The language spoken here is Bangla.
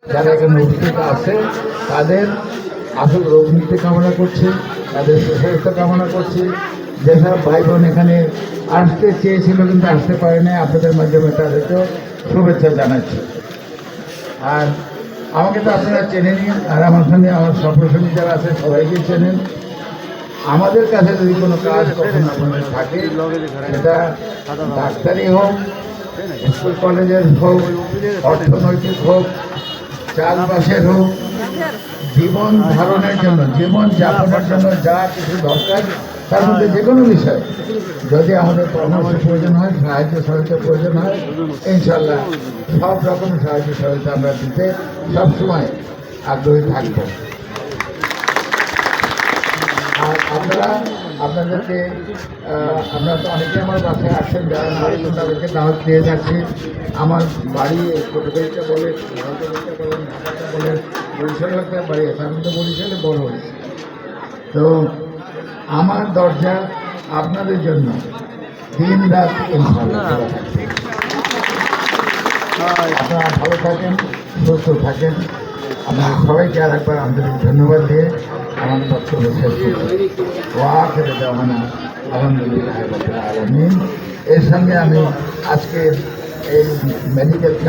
যারা এখানে উপস্থিত আছে তাদের আসল রোগ মুক্তি কামনা করছি, তাদের সুস্বাস্থ্য কামনা করছি। যেসব ভাই বোন এখানে আসতে চেয়েছিল কিন্তু আসতে পারে না, আপনাদের মাধ্যমে তাদেরকেও শুভেচ্ছা জানাচ্ছি। আর আমাকে তো আপনারা চেনেনই, আর আমার সঙ্গে আমার সফরসঙ্গী যারা আছে সবাইকে চেনেন। আমাদের কাছে যদি কোনো কাজ কখনো আপনাদের থাকে, সেটা ডাক্তারি হোক, স্কুল কলেজের হোক, অর্থনৈতিক হোক, চারপাশের হোক, জীবন ধারণের জন্য, জীবন যাপনের জন্য যা কিছু দরকার তার মধ্যে যে কোনো বিষয় যদি আমাদের পরামর্শ প্রয়োজন হয়, সাহায্য সহায়তা প্রয়োজন হয়, ইনশাল্লাহ সব রকম সাহায্য সহায়তা আমরা দিতে সবসময় আগ্রহী থাকব। আর আপনাদেরকে আপনারা তো অনেকে আমার বাসায় আসেন, যারা তাদেরকে দাওয়াত দিয়ে যাচ্ছি। আমার বাড়ি ছোটোবেলটা বলে, ভারতবেলটা বলেন, ঢাকাটা বলেন, বরিশালে একটা বাড়ি আছে, আমি তো বরিশালে বড় হয়েছি। তো আমার দরজা আপনাদের জন্য দিন রাত ইনশাআল্লাহ খোলা থাকবে। আপনারা ভালো থাকেন, সুস্থ থাকেন। আপনারা সবাইকে আর একবার আন্তরিক ধন্যবাদ দিয়ে আমার বক্তব্য শেষ করছি। ওয়াখির দাওয়ানা আলহামদুলিল্লাহি রাব্বিল আলামিন। এর সঙ্গে আমি আজকে এই মেডিকেল